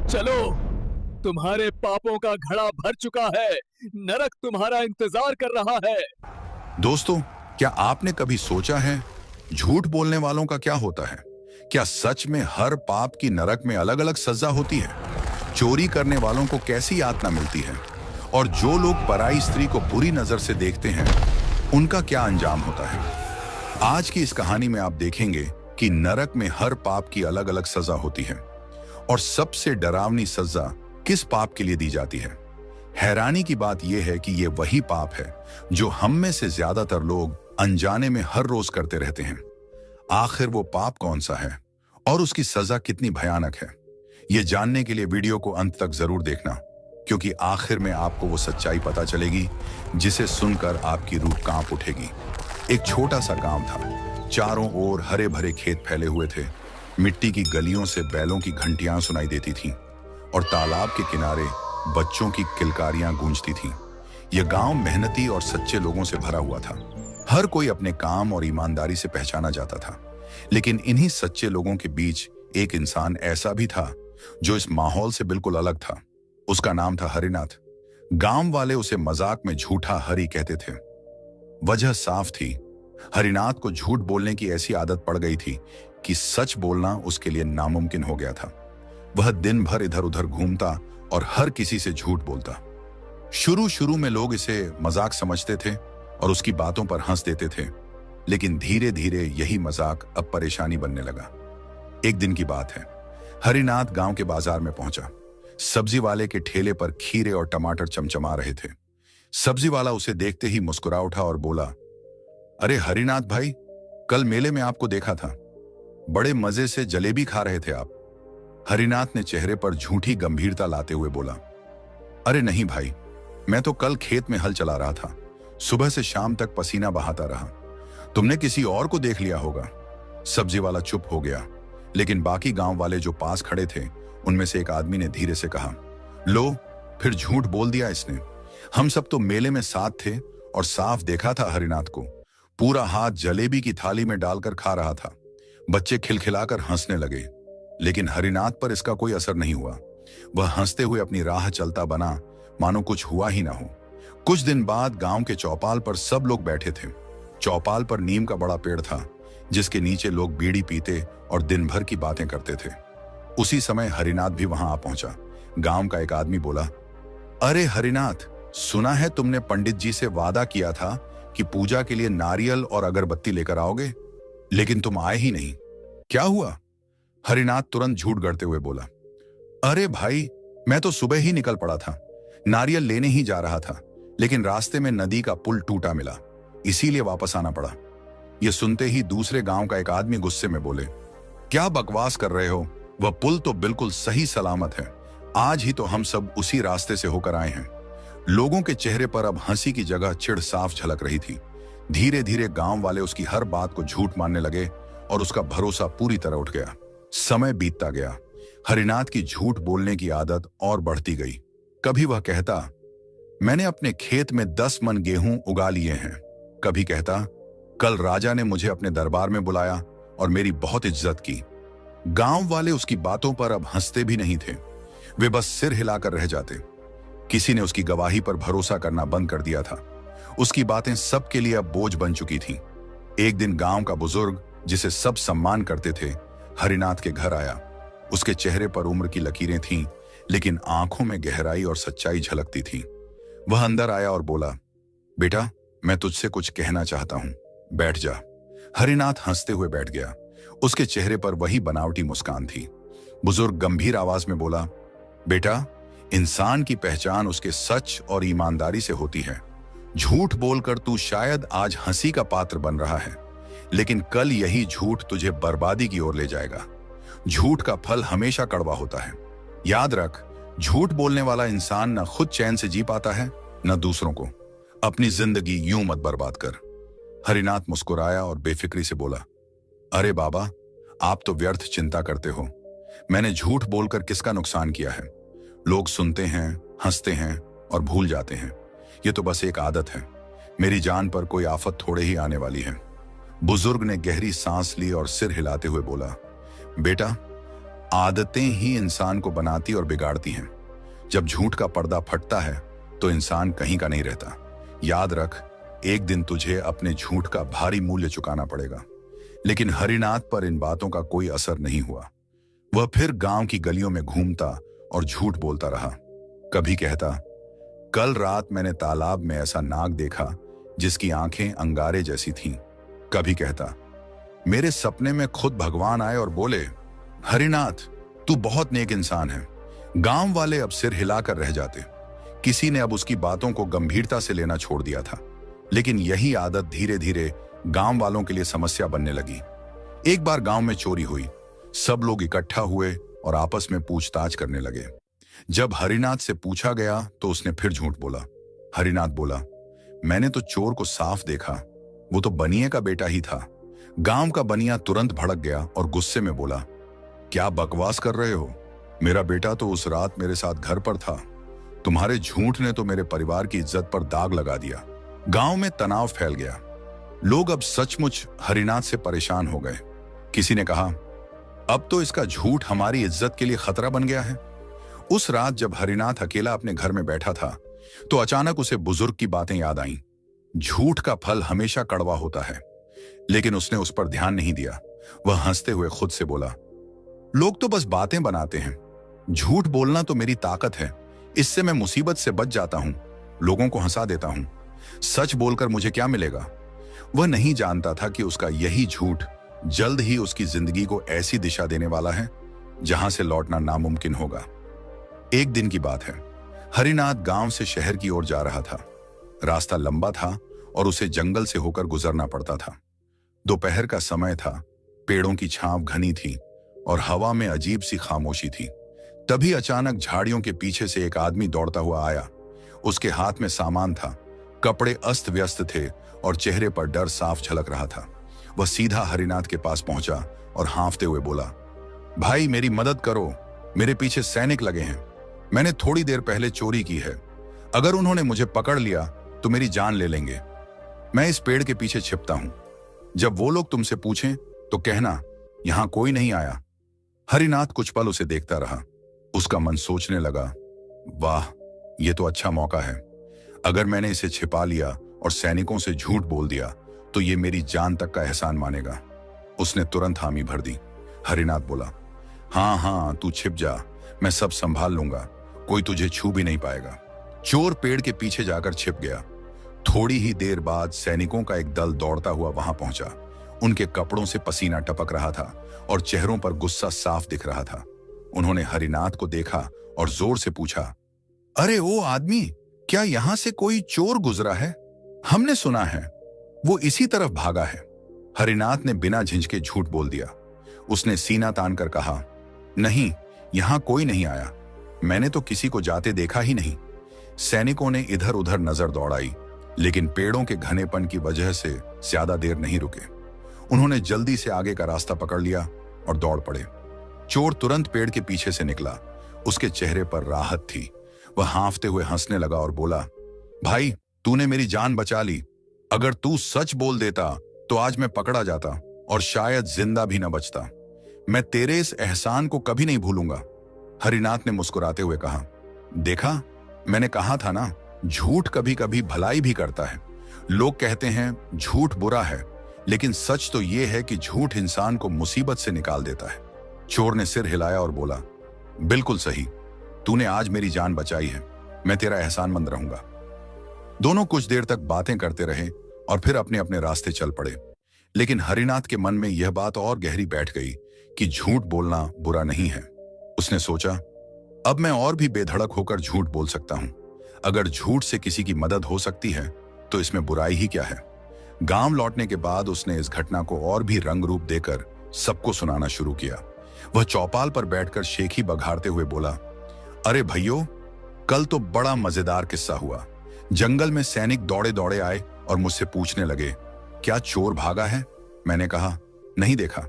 चलो, तुम्हारे पापों का घड़ा भर चुका है। नरक तुम्हारा इंतजार कर रहा है। दोस्तों, क्या आपने कभी सोचा है झूठ बोलने वालों का क्या होता है? क्या सच में हर पाप की नरक में अलग अलग सजा होती है? चोरी करने वालों को कैसी यातना मिलती है? और जो लोग पराई स्त्री को बुरी नजर से देखते हैं, उनका क्या अंजाम होता है? आज की इस कहानी में आप देखेंगे कि नरक में हर पाप की अलग अलग सजा होती है और सबसे डरावनी सजा किस पाप के लिए दी जाती है। हैरानी की बात यह है कि यह वही पाप है जो हम में से ज्यादातर लोग अनजाने में हर रोज करते रहते हैं। आखिर वो पाप कौन सा है और उसकी सजा कितनी भयानक है? ये जानने के लिए वीडियो को अंत तक जरूर देखना, क्योंकि आखिर में आपको वो सच्चाई पता चलेगी जिसे सुनकर आपकी रूह कांप उठेगी। एक छोटा सा गांव था। चारों ओर हरे भरे खेत फैले हुए थे। मिट्टी की गलियों से बैलों की घंटियां सुनाई देती थीं और तालाब के किनारे बच्चों की किलकारियां गूंजती थीं। यह गांव मेहनती और सच्चे लोगों से भरा हुआ था। हर कोई अपने काम और ईमानदारी से पहचाना जाता था। लेकिन इन्हीं सच्चे लोगों के बीच एक इंसान ऐसा भी था जो इस माहौल से बिल्कुल अलग था। उसका नाम था हरिनाथ। गांव वाले उसे मजाक में झूठा हरि कहते थे। वजह साफ थी, हरिनाथ को झूठ बोलने की ऐसी आदत पड़ गई थी कि सच बोलना उसके लिए नामुमकिन हो गया था। वह दिन भर इधर उधर घूमता और हर किसी से झूठ बोलता। शुरू शुरू में लोग इसे मजाक समझते थे और उसकी बातों पर हंस देते थे, लेकिन धीरे धीरे यही मजाक अब परेशानी बनने लगा। एक दिन की बात है, हरिनाथ गांव के बाजार में पहुंचा। सब्जी वाले के ठेले पर खीरे और टमाटर चमचमा रहे थे। सब्जी वाला उसे देखते ही मुस्कुरा उठा और बोला, अरे हरिनाथ भाई, कल मेले में आपको देखा था, बड़े मजे से जलेबी खा रहे थे आप। हरिनाथ ने चेहरे पर झूठी गंभीरता लाते हुए बोला, अरे नहीं भाई, मैं तो कल खेत में हल चला रहा था, सुबह से शाम तक पसीना बहाता रहा। तुमने किसी और को देख लिया होगा। सब्जी वाला चुप हो गया, लेकिन बाकी गांव वाले जो पास खड़े थे उनमें से एक आदमी ने धीरे से कहा, लो, फिर झूठ बोल दिया इसने। हम सब तो मेले में साथ थे और साफ देखा था हरिनाथ को, पूरा हाथ जलेबी की थाली में डालकर खा रहा था। बच्चे खिलखिलाकर हंसने लगे, लेकिन हरिनाथ पर इसका कोई असर नहीं हुआ। वह हंसते हुए अपनी राह चलता बना, मानो कुछ हुआ ही ना हो। कुछ दिन बाद गांव के चौपाल पर सब लोग बैठे थे। चौपाल पर नीम का बड़ा पेड़ था, जिसके नीचे लोग बीड़ी पीते और दिन भर की बातें करते थे। उसी समय हरिनाथ भी वहां आ पहुंचा। गांव का एक आदमी बोला, अरे हरिनाथ, सुना है तुमने पंडित जी से वादा किया था कि पूजा के लिए नारियल और अगरबत्ती लेकर आओगे, लेकिन तुम आए ही नहीं, क्या हुआ? हरिनाथ तुरंत झूठ गढ़ते हुए बोला, अरे भाई, मैं तो सुबह ही निकल पड़ा था, नारियल लेने ही जा रहा था, लेकिन रास्ते में नदी का पुल टूटा मिला, इसीलिए वापस आना पड़ा। यह सुनते ही दूसरे गांव का एक आदमी गुस्से में बोले, क्या बकवास कर रहे हो? वह पुल तो बिल्कुल सही सलामत है। आज ही तो हम सब उसी रास्ते से होकर आए हैं। लोगों के चेहरे पर अब हंसी की जगह चिढ़ साफ झलक रही थी। धीरे धीरे गांव वाले उसकी हर बात को झूठ मानने लगे और उसका भरोसा पूरी तरह उठ गया। समय बीतता गया। हरिनाथ की झूठ बोलने की आदत और बढ़ती गई। कभी वह कहता, मैंने अपने खेत में 10 मन गेहूं उगा लिए हैं। कभी कहता, कल राजा ने मुझे अपने दरबार में बुलाया और मेरी बहुत इज्जत की। गांव वाले उसकी बातों पर अब हंसते भी नहीं थे, वे बस सिर हिलाकर रह जाते। किसी ने उसकी गवाही पर भरोसा करना बंद कर दिया था। उसकी बातें सबके लिए अब बोझ बन चुकी थीं। एक दिन गांव का बुजुर्ग, जिसे सब सम्मान करते थे, हरिनाथ के घर आया। उसके चेहरे पर उम्र की लकीरें थीं, लेकिन आंखों में गहराई और सच्चाई झलकती थी। वह अंदर आया और बोला, बेटा, मैं तुझसे कुछ कहना चाहता हूं, बैठ जा। हरिनाथ हंसते हुए बैठ गया। उसके चेहरे पर वही बनावटी मुस्कान थी। बुजुर्ग गंभीर आवाज में बोला, बेटा, इंसान की पहचान उसके सच और ईमानदारी से होती है। झूठ बोलकर तू शायद आज हंसी का पात्र बन रहा है, लेकिन कल यही झूठ तुझे बर्बादी की ओर ले जाएगा। झूठ का फल हमेशा कड़वा होता है। याद रख, झूठ बोलने वाला इंसान न खुद चैन से जी पाता है, न दूसरों को। अपनी जिंदगी यूं मत बर्बाद कर। हरिनाथ मुस्कुराया और बेफिक्री से बोला, अरे बाबा, आप तो व्यर्थ चिंता करते हो। मैंने झूठ बोलकर किसका नुकसान किया है? लोग सुनते हैं, हंसते हैं और भूल जाते हैं। ये तो बस एक आदत है। मेरी जान पर कोई आफत थोड़े ही आने वाली है। बुजुर्ग ने गहरी सांस ली और सिर हिलाते हुए बोला, बेटा, आदतें ही इंसान को बनाती और बिगाड़ती हैं। जब झूठ का पर्दा फटता है तो इंसान कहीं का नहीं रहता। याद रख, एक दिन तुझे अपने झूठ का भारी मूल्य चुकाना पड़ेगा। लेकिन हरिनाथ पर इन बातों का कोई असर नहीं हुआ। वह फिर गांव की गलियों में घूमता और झूठ बोलता रहा। कभी कहता, कल रात मैंने तालाब में ऐसा नाग देखा जिसकी आंखें अंगारे जैसी थीं। कभी कहता, मेरे सपने में खुद भगवान आए और बोले, हरिनाथ तू बहुत नेक इंसान है। गांव वाले अब सिर हिलाकर रह जाते। किसी ने अब उसकी बातों को गंभीरता से लेना छोड़ दिया था। लेकिन यही आदत धीरे धीरे गांव वालों के लिए समस्या बनने लगी। एक बार गांव में चोरी हुई। सब लोग इकट्ठा हुए और आपस में पूछताछ करने लगे। जब हरिनाथ से पूछा गया तो उसने फिर झूठ बोला। हरिनाथ बोला, मैंने तो चोर को साफ देखा, वो तो बनिए का बेटा ही था। गांव का बनिया तुरंत भड़क गया और गुस्से में बोला, क्या बकवास कर रहे हो? मेरा बेटा तो उस रात मेरे साथ घर पर था। तुम्हारे झूठ ने तो मेरे परिवार की इज्जत पर दाग लगा दिया। गांव में तनाव फैल गया। लोग अब सचमुच हरिनाथ से परेशान हो गए। किसी ने कहा, अब तो इसका झूठ हमारी इज्जत के लिए खतरा बन गया है। उस रात जब हरिनाथ अकेला अपने घर में बैठा था तो अचानक उसे बुजुर्ग की बातें याद आईं। झूठ का फल हमेशा कड़वा होता है। लेकिन उसने उस पर ध्यान नहीं दिया। वह हंसते हुए खुद से बोला, लोग तो बस बातें बनाते हैं। झूठ बोलना तो मेरी ताकत है। इससे मैं मुसीबत से बच जाता हूं, लोगों को हंसा देता हूं। सच बोलकर मुझे क्या मिलेगा? वह नहीं जानता था कि उसका यही झूठ जल्द ही उसकी जिंदगी को ऐसी दिशा देने वाला है जहां से लौटना नामुमकिन होगा। एक दिन की बात है। हरिनाथ गांव से शहर की ओर जा रहा था। रास्ता लंबा था और उसे जंगल से होकर गुजरना पड़ता था। दोपहर का समय था। पेड़ों की छांव घनी थी और हवा में अजीब सी खामोशी थी। तभी अचानक झाड़ियों के पीछे से एक आदमी दौड़ता हुआ आया। उसके हाथ में सामान था। कपड़े अस्त व्यस्त थे और चेहरे पर डर साफ झलक रहा था। वह सीधा हरिनाथ के पास पहुंचा और हांफते हुए बोला, भाई मेरी मदद करो, मेरे पीछे सैनिक लगे हैं। मैंने थोड़ी देर पहले चोरी की है। अगर उन्होंने मुझे पकड़ लिया तो मेरी जान ले लेंगे। मैं इस पेड़ के पीछे छिपता हूं। जब वो लोग तुमसे पूछें तो कहना यहां कोई नहीं आया। हरिनाथ कुछ पल उसे देखता रहा। उसका मन सोचने लगा, वाह ये तो अच्छा मौका है। अगर मैंने इसे छिपा लिया और सैनिकों से झूठ बोल दिया तो ये मेरी जान तक का एहसान मानेगा। उसने तुरंत हामी भर दी। हरिनाथ बोला, हाँ हाँ तू छिप जा, मैं सब संभाल लूंगा, कोई तुझे छू भी नहीं पाएगा। चोर पेड़ के पीछे जाकर छिप गया। थोड़ी ही देर बाद सैनिकों का एक दल दौड़ता हुआ वहां पहुंचा। उनके कपड़ों से पसीना टपक रहा था और चेहरों पर गुस्सा साफ दिख रहा था। उन्होंने हरिनाथ को देखा और जोर से पूछा, अरे ओ आदमी, क्या यहां से कोई चोर गुजरा है? हमने सुना है वो इसी तरफ भागा है। हरिनाथ ने बिना झिझके झूठ बोल दिया। उसने सीना तानकर कहा, नहीं, यहां कोई नहीं आया। मैंने तो किसी को जाते देखा ही नहीं। सैनिकों ने इधर उधर नजर दौड़ाई, लेकिन पेड़ों के घनेपन की वजह से ज्यादा देर नहीं रुके। उन्होंने जल्दी से आगे का रास्ता पकड़ लिया और दौड़ पड़े। चोर तुरंत पेड़ के पीछे से निकला। उसके चेहरे पर राहत थी। वह हांफते हुए हंसने लगा और बोला, भाई तूने मेरी जान बचा ली। अगर तू सच बोल देता तो आज मैं पकड़ा जाता और शायद जिंदा भी न बचता। मैं तेरे इस एहसान को कभी नहीं भूलूंगा। हरिनाथ ने मुस्कुराते हुए कहा, देखा, मैंने कहा था ना, झूठ कभी कभी भलाई भी करता है। लोग कहते हैं झूठ बुरा है, लेकिन सच तो यह है कि झूठ इंसान को मुसीबत से निकाल देता है। चोर ने सिर हिलाया और बोला, बिल्कुल सही, तूने आज मेरी जान बचाई है, मैं तेरा एहसानमंद रहूंगा। दोनों कुछ देर तक बातें करते रहे और फिर अपने अपने रास्ते चल पड़े। लेकिन हरिनाथ के मन में यह बात और गहरी बैठ गई कि झूठ बोलना बुरा नहीं है। उसने सोचा, अब मैं और भी बेधड़क होकर झूठ बोल सकता हूं। अगर झूठ से किसी की मदद हो सकती है तो इसमें बुराई ही क्या है। गांव लौटने के बाद उसने इस घटना को और भी रंग रूप देकर सबको सुनाना शुरू किया। वह चौपाल पर बैठकर शेखी बघाड़ते हुए बोला, अरे भैयों, कल तो बड़ा मजेदार किस्सा हुआ। जंगल में सैनिक दौड़े दौड़े आए और मुझसे पूछने लगे, क्या चोर भागा है? मैंने कहा, नहीं देखा,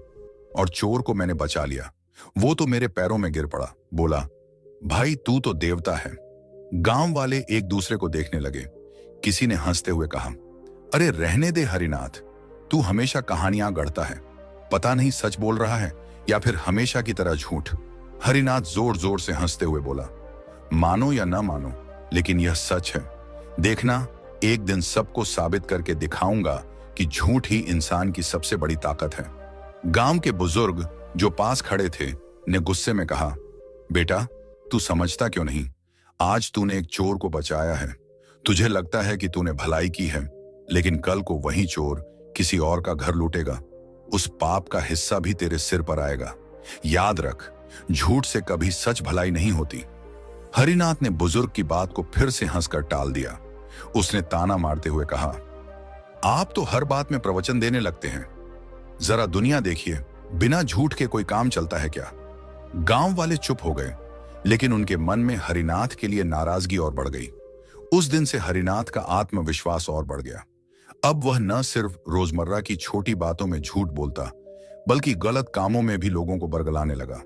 और चोर को मैंने बचा लिया। वो तो मेरे पैरों में गिर पड़ा। बोला, भाई तू तो देवता है। गांव वाले एक दूसरे को देखने लगे। किसी ने हंसते हुए कहा, अरे रहने दे हरिनाथ, तू हमेशा कहानियां गढ़ता है, पता नहीं सच बोल रहा है या फिर हमेशा की तरह झूठ? हरिनाथ जोर जोर से हंसते हुए बोला, मानो या न मानो, लेकिन यह सच है। देखना, एक दिन सबको साबित करके दिखाऊंगा कि झूठ ही इंसान की सबसे बड़ी ताकत है। गांव के बुजुर्ग जो पास खड़े थे ने गुस्से में कहा, बेटा, तू समझता क्यों नहीं? आज तूने एक चोर को बचाया है। तुझे लगता है कि तूने भलाई की है, लेकिन कल को वही चोर किसी और का घर लूटेगा। उस पाप का हिस्सा भी तेरे सिर पर आएगा। याद रख, झूठ से कभी सच भलाई नहीं होती। हरिनाथ ने बुजुर्ग की बात को फिर से हंसकर टाल दिया। उसने ताना मारते हुए कहा, आप तो हर बात में प्रवचन देने लगते हैं। जरा दुनिया देखिए, बिना झूठ के कोई काम चलता है क्या? गांव वाले चुप हो गए, लेकिन उनके मन में हरिनाथ के लिए नाराजगी और बढ़ गई। उस दिन से हरिनाथ का आत्मविश्वास और बढ़ गया। अब वह न सिर्फ रोजमर्रा की छोटी बातों में झूठ बोलता, बल्कि गलत कामों में भी लोगों को बरगलाने लगा।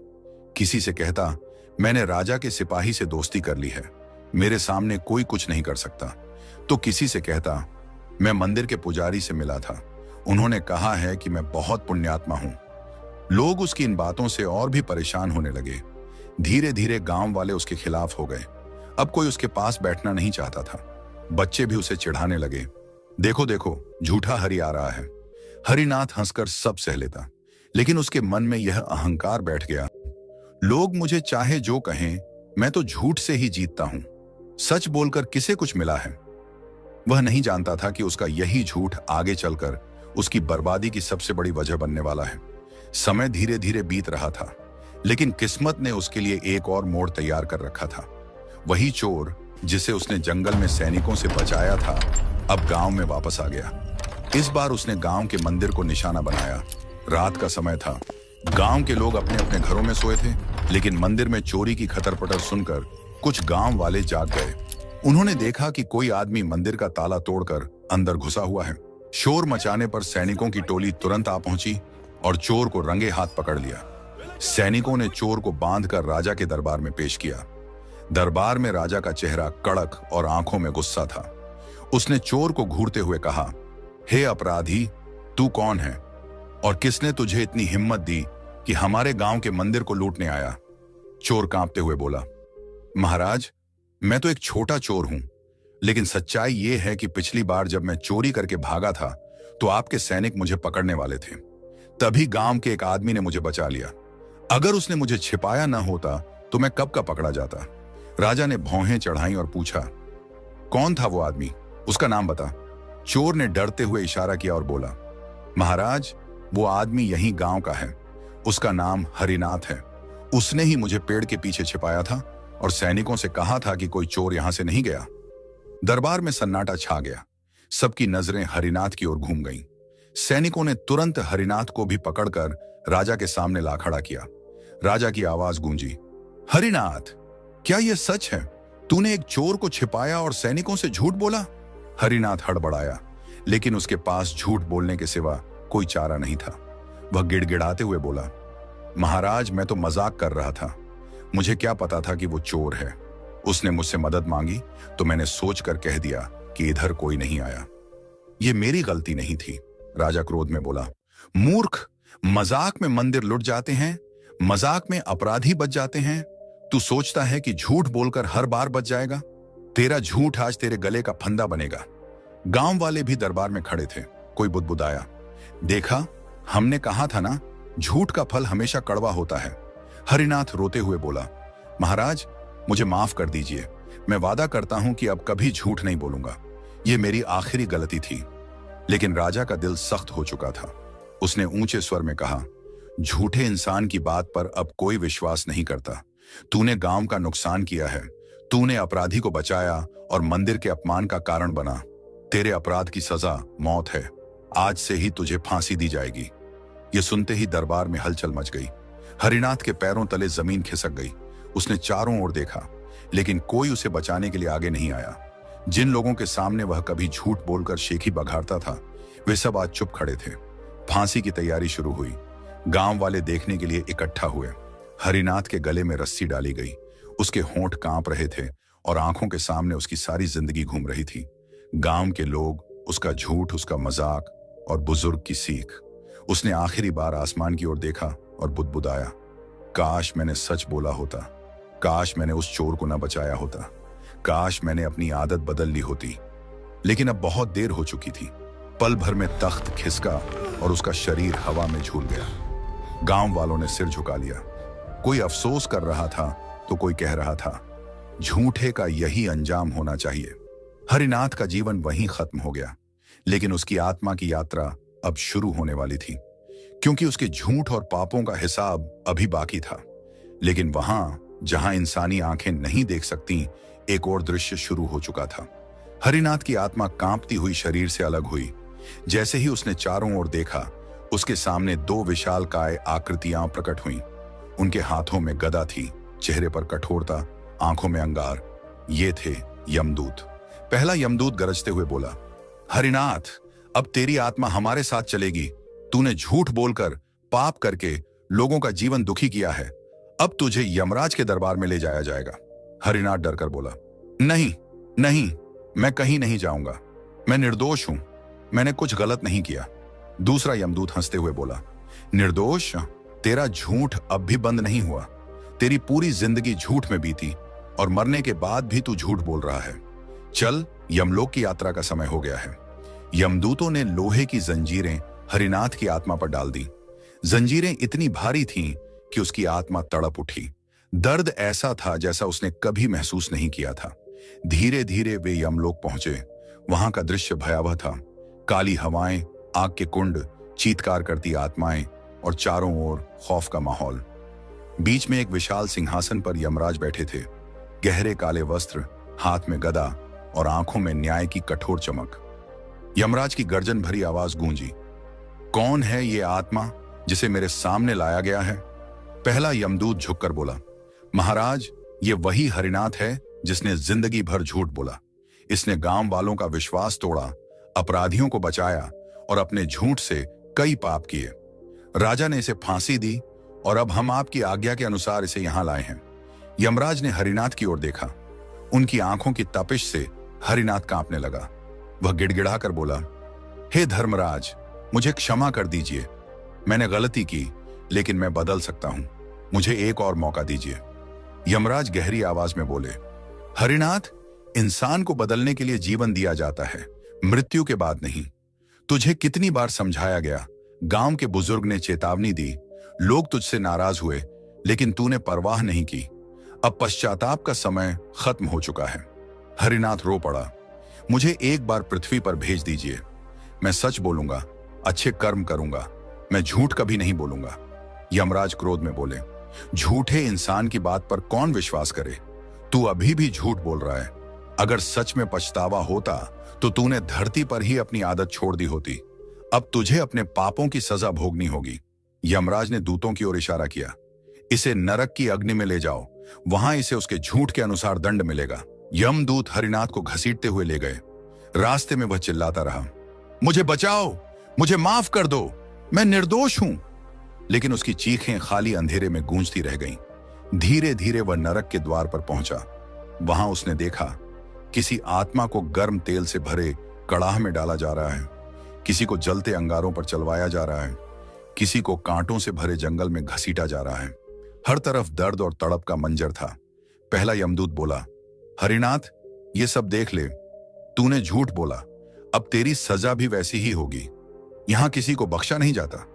किसी से कहता, मैंने राजा के सिपाही से दोस्ती कर ली है, मेरे सामने कोई कुछ नहीं कर सकता। तो किसी से कहता, मैं मंदिर के पुजारी से मिला था, उन्होंने कहा है कि मैं बहुत पुण्यात्मा हूं। लोग उसकी इन बातों से और भी परेशान होने लगे। धीरे धीरे गांव वाले उसके खिलाफ हो गए। अब कोई उसके पास बैठना नहीं चाहता था। बच्चे भी उसे चिढ़ाने लगे, देखो देखो, झूठा हरि आ रहा है। हरिनाथ हंसकर सब सह लेता, लेकिन उसके मन में यह अहंकार बैठ गया, लोग मुझे चाहे जो कहें, मैं तो झूठ से ही जीतता हूं। सच बोलकर किसे कुछ मिला है? वह नहीं जानता था कि उसका यही झूठ आगे चलकर उसकी बर्बादी की सबसे बड़ी वजह बनने वाला है। समय धीरे धीरे बीत रहा था, लेकिन किस्मत ने उसके लिए एक और मोड़ तैयार कर रखा था। वही चोर जिसे उसने जंगल में सैनिकों से बचाया था, अब गांव में वापस आ गया। इस बार उसने गांव के मंदिर को निशाना बनाया। रात का समय था, गांव के लोग अपने अपने घरों में सोए थे, लेकिन मंदिर में चोरी की खतर-पटर सुनकर कुछ गांव वाले जाग गए। उन्होंने देखा कि कोई आदमी मंदिर का ताला तोड़कर अंदर घुसा हुआ है। शोर मचाने पर सैनिकों की टोली तुरंत आ पहुंची और चोर को रंगे हाथ पकड़ लिया। सैनिकों ने चोर को बांधकर राजा के दरबार में पेश किया। दरबार में राजा का चेहरा कड़क और आंखों में गुस्सा था। उसने चोर को घूरते हुए कहा, हे अपराधी, तू कौन है और किसने तुझे इतनी हिम्मत दी कि हमारे गांव के मंदिर को लूटने आया? चोर कांपते हुए बोला, महाराज, मैं तो एक छोटा चोर हूं, लेकिन सच्चाई यह है कि पिछली बार जब मैं चोरी करके भागा था तो आपके सैनिक मुझे पकड़ने वाले थे। तभी गांव के एक आदमी ने मुझे बचा लिया। अगर उसने मुझे छिपाया ना होता तो मैं कब का पकड़ा जाता। राजा ने भौहें चढ़ाई और पूछा, कौन था वो आदमी? उसका नाम बता। चोर ने डरते हुए इशारा किया और बोला, महाराज, वो आदमी यही गांव का है। उसका नाम हरिनाथ है। उसने ही मुझे पेड़ के पीछे छिपाया था और सैनिकों से कहा था कि कोई चोर यहां से नहीं गया। दरबार में सन्नाटा छा गया। सबकी नजरें हरिनाथ की ओर घूम गईं। सैनिकों ने तुरंत हरिनाथ को भी पकड़कर राजा के सामने ला खड़ा किया। राजा की आवाज गूंजी, हरिनाथ, क्या यह सच है? तूने एक चोर को छिपाया और सैनिकों से झूठ बोला? हरिनाथ हड़बड़ाया, लेकिन उसके पास झूठ बोलने के सिवा कोई चारा नहीं था। वह गिड़गिड़ाते हुए बोला, महाराज, मैं तो मजाक कर रहा था। मुझे क्या पता था कि वो चोर है। उसने मुझसे मदद मांगी तो मैंने सोचकर कह दिया कि इधर कोई नहीं आया। ये मेरी गलती नहीं थी। राजा क्रोध में बोला, मूर्ख, मजाक में मंदिर लुट जाते हैं, मजाक में अपराधी बच जाते हैं। तू सोचता है कि झूठ बोलकर हर बार बच जाएगा? तेरा झूठ आज तेरे गले का फंदा बनेगा। गांव वाले भी दरबार में खड़े थे। कोई बुदबुदाया, देखा, हमने कहा था ना, झूठ का फल हमेशा कड़वा होता है। हरिनाथ रोते हुए बोला, महाराज, मुझे माफ कर दीजिए। मैं वादा करता हूं कि अब कभी झूठ नहीं बोलूंगा। यह मेरी आखिरी गलती थी। लेकिन राजा का दिल सख्त हो चुका था। उसने ऊंचे स्वर में कहा, झूठे इंसान की बात पर अब कोई विश्वास नहीं करता। तूने गांव का नुकसान किया है। तूने अपराधी को बचाया और मंदिर के अपमान का कारण बना। तेरे अपराध की सजा मौत है। आज से ही तुझे फांसी दी जाएगी। यह सुनते ही दरबार में हलचल मच गई। हरिनाथ के पैरों तले जमीन खिसक गई। उसने चारों ओर देखा, लेकिन कोई उसे बचाने के लिए आगे नहीं आया। जिन लोगों के सामने वह कभी झूठ बोलकर शेखी बघारता था, वे सब आज चुप खड़े थे। फांसी की तैयारी शुरू हुई। गांव वाले देखने के लिए इकट्ठा हुए। हरिनाथ के गले में रस्सी डाली गई। उसके होंठ कांप रहे थे और आंखों के सामने उसकी सारी जिंदगी घूम रही थी। गांव के लोग, उसका झूठ, उसका मजाक और बुजुर्ग की सीख। उसने आखिरी बार आसमान की ओर देखा और बुदबुदाया, काश मैंने सच बोला होता, काश मैंने उस चोर को न बचाया होता, काश मैंने अपनी आदत बदल ली होती। लेकिन अब बहुत देर हो चुकी थी। पल भर में तख्त खिसका और उसका शरीर हवा में झूल गया। गांव वालों ने सिर झुका लिया। कोई अफसोस कर रहा था तो कोई कह रहा था, झूठे का यही अंजाम होना चाहिए। हरिनाथ का जीवन वहीं खत्म हो गया, लेकिन उसकी आत्मा की यात्रा अब शुरू होने वाली थी, क्योंकि उसके झूठ और पापों का हिसाब अभी बाकी था। लेकिन वहां जहां इंसानी आंखें नहीं देख सकती, एक और दृश्य शुरू हो चुका था। हरिनाथ की आत्मा कांपती हुई शरीर से अलग हुई। जैसे ही उसने चारों ओर देखा, उसके सामने दो विशालकाय आकृतियां प्रकट हुईं। उनके हाथों में गदा थी, चेहरे पर कठोरता, आंखों में अंगार। ये थे यमदूत। पहला यमदूत गरजते हुए बोला, हरिनाथ, अब तेरी आत्मा हमारे साथ चलेगी। तूने झूठ बोलकर, पाप करके लोगों का जीवन दुखी किया है। अब तुझे यमराज के दरबार में ले जाया जाएगा। हरिनाथ डरकर बोला, नहीं नहीं, मैं कहीं नहीं जाऊंगा। मैं निर्दोष हूं, मैंने कुछ गलत नहीं किया। दूसरा यमदूत हंसते हुए बोला, निर्दोष? तेरा झूठ अब भी बंद नहीं हुआ। तेरी पूरी जिंदगी झूठ में बीती और मरने के बाद भी तू झूठ बोल रहा है। चल, यमलोक की यात्रा का समय हो गया है। यमदूतों ने लोहे की जंजीरें हरिनाथ की आत्मा पर डाल दी। जंजीरें इतनी भारी थीं कि उसकी आत्मा तड़प उठी। दर्द ऐसा था जैसा उसने कभी महसूस नहीं किया था। धीरे धीरे वे यमलोक पहुंचे। वहां का दृश्य भयावह था। काली हवाएं, आग के कुंड, चीत्कार करती आत्माएं और चारों ओर खौफ का माहौल। बीच में एक विशाल सिंहासन पर यमराज बैठे थे। गहरे काले वस्त्र, हाथ में गदा और आंखों में न्याय की कठोर चमक। यमराज की गर्जन भरी आवाज गूंजी, कौन है ये आत्मा जिसे मेरे सामने लाया गया है? पहला यमदूत झुककर बोला, महाराज, ये वही हरिनाथ है जिसने जिंदगी भर झूठ बोला। इसने गांव वालों का विश्वास तोड़ा, अपराधियों को बचाया और अपने झूठ से कई पाप किए। राजा ने इसे फांसी दी और अब हम आपकी आज्ञा के अनुसार इसे यहां लाए हैं। यमराज ने हरिनाथ की ओर देखा। उनकी आंखों की तपिश से हरिनाथ कांपने लगा। वह गिड़गिड़ाकर बोला, हे धर्मराज, मुझे क्षमा कर दीजिए। मैंने गलती की, लेकिन मैं बदल सकता हूं। मुझे एक और मौका दीजिए। यमराज गहरी आवाज में बोले, हरिनाथ, इंसान को बदलने के लिए जीवन दिया जाता है, मृत्यु के बाद नहीं। तुझे कितनी बार समझाया गया, गांव के बुजुर्ग ने चेतावनी दी, लोग तुझसे नाराज हुए, लेकिन तूने परवाह नहीं की। अब पश्चाताप का समय खत्म हो चुका है। हरिनाथ रो पड़ा, मुझे एक बार पृथ्वी पर भेज दीजिए। मैं सच बोलूंगा, अच्छे कर्म करूंगा, मैं झूठ कभी नहीं बोलूंगा। यमराज क्रोध में बोले, झूठे इंसान की बात पर कौन विश्वास करे? तू अभी भी झूठ बोल रहा है। अगर सच में पछतावा होता तो तूने धरती पर ही अपनी आदत छोड़ दी होती। अब तुझे अपने पापों की सजा भोगनी होगी। यमराज ने दूतों की ओर इशारा किया, इसे नरक की अग्नि में ले जाओ, वहां इसे उसके झूठ के अनुसार दंड मिलेगा। यमदूत हरिनाथ को घसीटते हुए ले गए। रास्ते में वह चिल्लाता रहा, मुझे बचाओ, मुझे माफ कर दो, मैं निर्दोष हूं। लेकिन उसकी चीखें खाली अंधेरे में गूंजती रह गईं। धीरे धीरे वह नरक के द्वार पर पहुंचा। वहां उसने देखा, किसी आत्मा को गर्म तेल से भरे कड़ाह में डाला जा रहा है, किसी को जलते अंगारों पर चलवाया जा रहा है, किसी को कांटों से भरे जंगल में घसीटा जा रहा है। हर तरफ दर्द और तड़प का मंजर था। पहला यमदूत बोला, हरिनाथ, ये सब देख ले, तूने झूठ बोला, अब तेरी सजा भी वैसी ही होगी। यहां किसी को बख्शा नहीं जाता।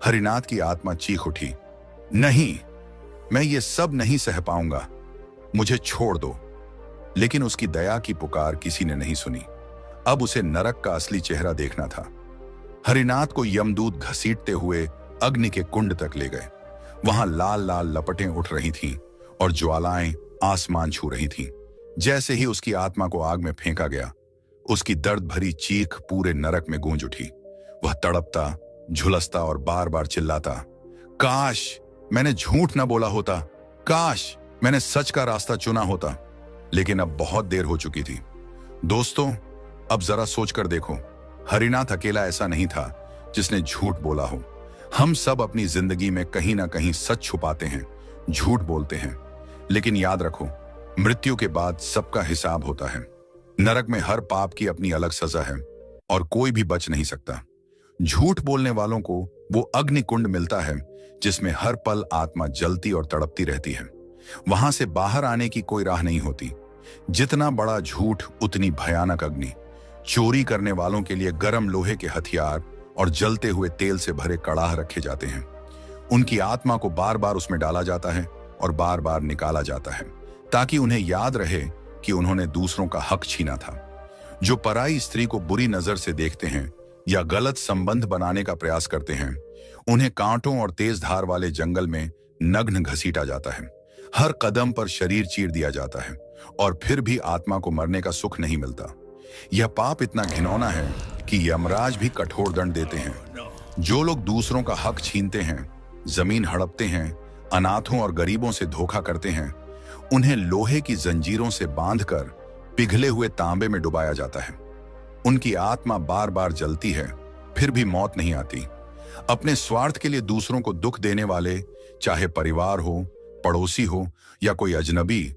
हरिनाथ की आत्मा चीख उठी, नहीं, मैं ये सब नहीं सह पाऊंगा, मुझे छोड़ दो। लेकिन उसकी दया की पुकार किसी ने नहीं सुनी। अब उसे नरक का असली चेहरा देखना था। हरिनाथ को यमदूत घसीटते हुए अग्नि के कुंड तक ले गए। वहां लाल लाल लपटें उठ रही थीं और ज्वालाएं आसमान छू रही थीं। जैसे ही उसकी आत्मा को आग में फेंका गया, उसकी दर्द भरी चीख पूरे नरक में गूंज उठी। वह तड़पता, झुलसता और बार बार चिल्लाता, काश मैंने झूठ न बोला होता, काश मैंने सच का रास्ता चुना होता। लेकिन अब बहुत देर हो चुकी थी। दोस्तों, अब जरा सोचकर देखो, हरिनाथ अकेला ऐसा नहीं था जिसने झूठ बोला हो। हम सब अपनी जिंदगी में कहीं ना कहीं सच छुपाते हैं, झूठ बोलते हैं। लेकिन याद रखो, मृत्यु के बाद सबका हिसाब होता है। नरक में हर पाप की अपनी अलग सजा है और कोई भी बच नहीं सकता। झूठ बोलने वालों को वो अग्नि कुंड मिलता है जिसमें हर पल आत्मा जलती और तड़पती रहती है। वहां से बाहर आने की कोई राह नहीं होती। जितना बड़ा झूठ उतनी भयानक अग्नि। चोरी करने वालों के लिए गर्म लोहे के हथियार और जलते हुए तेल से भरे कड़ाह रखे जाते हैं। उनकी आत्मा को बार बार उसमें डाला जाता है और बार बार निकाला जाता है ताकि उन्हें याद रहे कि उन्होंने दूसरों का हक छीना था। जो पराई स्त्री को बुरी नजर से देखते हैं या गलत संबंध बनाने का प्रयास करते हैं, उन्हें कांटों और तेज धार वाले जंगल में नग्न घसीटा जाता है। हर कदम पर शरीर चीर दिया जाता है और फिर भी आत्मा को मरने का सुख नहीं मिलता। यह पाप इतना घिनौना है कि यमराज भी कठोर दंड देते हैं। जो लोग दूसरों का हक छीनते हैं, जमीन हड़पते हैं, अनाथों और गरीबों से धोखा करते हैं, उन्हें लोहे की जंजीरों से बांधकर पिघले हुए तांबे में डुबाया जाता है। उनकी आत्मा बार बार जलती है, फिर भी मौत नहीं आती। अपने स्वार्थ के लिए दूसरों को दुख देने वाले, चाहे परिवार हो, पड़ोसी हो या कोई अजनबी,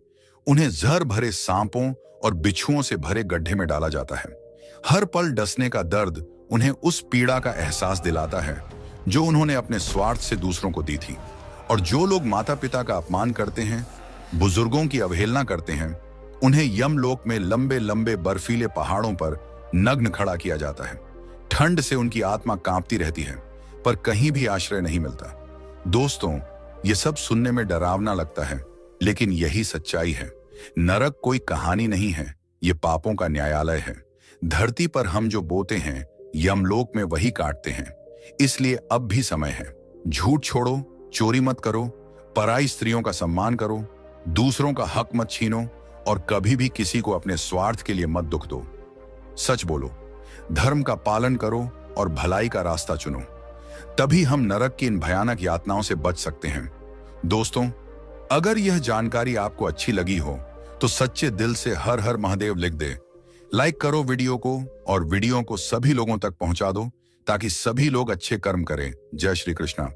उन्हें जहर भरे सांपों और बिच्छुओं से भरे गड्ढे में डाला जाता है। हर पल डसने का दर्द उन्हें उस पीड़ा का एहसास दिलाता है जो उन्होंने अपने स्वार्थ से दूसरों को दी थी। और जो लोग माता पिता का अपमान करते हैं, बुजुर्गों की अवहेलना करते हैं, उन्हें यमलोक में लंबे लंबे बर्फीले पहाड़ों पर नग्न खड़ा किया जाता है। ठंड से उनकी आत्मा कांपती रहती है, पर कहीं भी आश्रय नहीं मिलता। दोस्तों, ये सब सुनने में डरावना लगता है, लेकिन यही सच्चाई है। नरक कोई कहानी नहीं है, ये पापों का न्यायालय है। धरती पर हम जो बोते हैं, यमलोक में वही काटते हैं। इसलिए अब भी समय है। झूठ छोड़ो, चोरी मत करो, पराई स्त्रियों का सम्मान करो, दूसरों का हक मत छीनो और कभी भी किसी को अपने स्वार्थ के लिए मत दुख दो। सच बोलो, धर्म का पालन करो और भलाई का रास्ता चुनो। तभी हम नरक की इन भयानक यातनाओं से बच सकते हैं। दोस्तों, अगर यह जानकारी आपको अच्छी लगी हो तो सच्चे दिल से हर हर महादेव लिख दे। लाइक करो वीडियो को और वीडियो को सभी लोगों तक पहुंचा दो ताकि सभी लोग अच्छे कर्म करें। जय श्री कृष्णा।